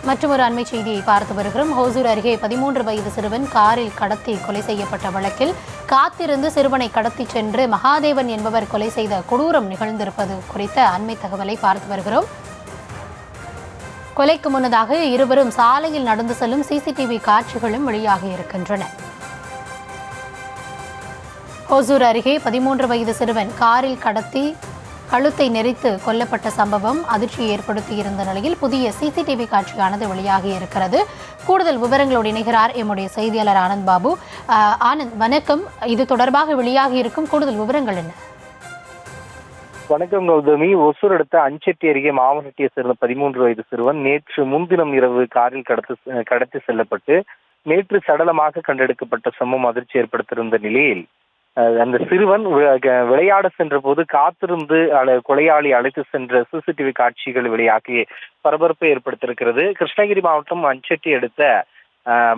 மற்றொரு அண்மை செய்தியை பார்த்து வருகிறோம். ஹோசூர் அருகே 13 வயது சிறுவன் காரில் கடத்தி கொலை செய்யப்பட்ட வழக்கில் காத்திருந்து சிறுவனை கடத்தி சென்று மகாதேவன் என்பவர் கொலை செய்த கொடூரம் நிகழ்ந்திருப்பது குறித்த அண்மை தகவலை பார்த்து வருகிறோம். கொலைக்கு முன்னதாக இருவரும் சாலையில் நடந்து செல்லும் சிசிடிவி காட்சிகளும் வெளியாகி இருக்கின்றன. ஹோசூர் அருகே 13 வயது சிறுவன் காரில் கடத்தி கழுத்தை நெரித்து கொல்லப்பட்ட சம்பவம் அதிர்ச்சியை ஏற்படுத்தியிருந்த நிலையில் புதிய சிசிடிவி காட்சியானது வெளியாகி இருக்கிறது. கூடுதல் விவரங்களோடு இணைகிறார் எம்முடைய செய்தியாளர் ஆனந்த் பாபு. ஆனந்த், வணக்கம். இது தொடர்பாக வெளியாகி இருக்கும் கூடுதல் விவரங்கள் என்ன? வணக்கம் கௌதமி. ஒசூர் அடுத்த அஞ்செட்டி அருகே மாவட்டத்தை சேர்ந்த 13 வயது சிறுவன் நேற்று முன்தினம் இரவு காரில் கடத்தி செல்லப்பட்டு நேற்று சடலமாக கண்டெடுக்கப்பட்ட சம்பவம் அதிர்ச்சி ஏற்படுத்தியிருந்த நிலையில் அந்த சிறுவன் விளையாட சென்ற போது காத்திருந்து கொலையாளி அழைத்து சென்ற சிசிடிவி காட்சிகள் வெளியாகி பரபரப்பை ஏற்படுத்தியிருக்கிறது. கிருஷ்ணகிரி மாவட்டம் அஞ்செட்டி அடுத்த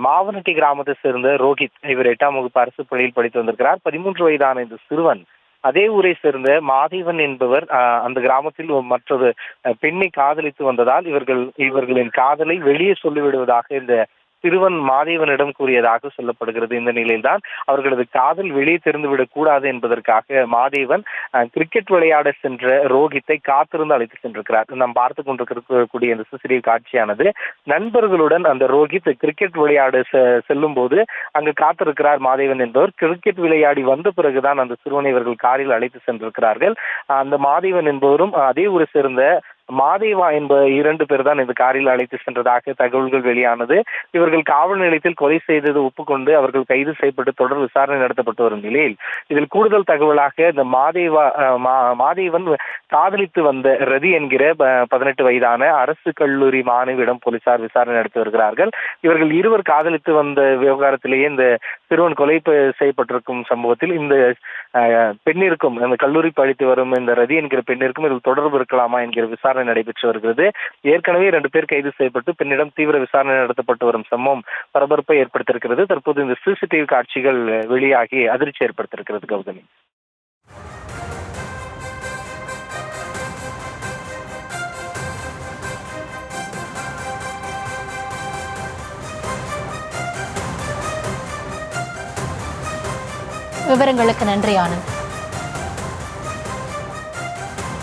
மாவனட்டி கிராமத்தை சேர்ந்த ரோஹித், இவர் 8ஆம் வகுப்பு அரசு பள்ளியில் படித்து வந்திருக்கிறார். 13 வயதான இந்த சிறுவன் அதே ஊரை சேர்ந்த மாதேவன் என்பவர் அந்த கிராமத்தில் மற்றொரு பெண்ணை காதலித்து வந்ததால் இவர்களின் காதலை வெளியே சொல்லிவிடுவதாக இந்த சிறுவன் மாதேவனிடம் கூறியதாக சொல்லப்படுகிறது. இந்த நிலையில்தான் அவர்களது காதல் வெளியே தெரிந்துவிடக் கூடாது என்பதற்காக மாதேவன் கிரிக்கெட் விளையாட சென்ற ரோஹித்தை காத்திருந்து அழைத்து சென்றிருக்கிறார். நாம் பார்த்து கொண்டிருக்கக்கூடிய இந்த சிசிடிவி காட்சியானது நண்பர்களுடன் அந்த ரோஹித் கிரிக்கெட் விளையாட செல்லும் போது அங்கு காத்திருக்கிறார் மாதேவன் என்பவர். கிரிக்கெட் விளையாடி வந்த பிறகுதான் அந்த சிறுவனை இவர்கள் காரில் அழைத்து சென்றிருக்கிறார்கள். அந்த மாதேவன் என்பவரும் அதே ஊரை சேர்ந்த மாதேவா என்ப 2 பேர் தான் இந்த காரில் அழைத்து சென்றதாக தகவல்கள் வெளியானது. இவர்கள் காவல் நிலையத்தில் கொலை செய்தது ஒப்புக்கொண்டு அவர்கள் கைது செய்யப்பட்டு தொடர் விசாரணை நடத்தப்பட்டு வரும் நிலையில் இதில் கூடுதல் தகவலாக இந்த மாதேவன் காதலித்து வந்த ரதி என்கிற 18 வயதான அரசு கல்லூரி மாணவியிடம் போலீசார் விசாரணை நடத்தி வருகிறார்கள். இவர்கள் இருவர் காதலித்து வந்த விவகாரத்திலேயே இந்த சிறுவன் கொலை செய்யப்பட்டிருக்கும் சம்பவத்தில் இந்த பெண்ணிற்கும் அந்த கல்லூரி படித்து வரும் இந்த ரதி என்கிற பெண்ணிற்கும் இதில் தொடர்பு இருக்கலாமா என்கிற விசாரணை நடைபெற்று வருகிறது. ஏற்கனவே 2 பேர் கைது செய்யப்பட்டு பெண்ணிடம் தீவிர விசாரணை நடத்தப்பட்டு வரும் சம்பவம் பரபரப்பை ஏற்படுத்தியிருக்கிறது. தற்போது இந்த சிசிடிவி காட்சிகள் வெளியாகி அதிர்ச்சி ஏற்படுத்தியிருக்கிறது. கௌதமி, விவரங்களுக்கு நன்றி ஆனந்த்.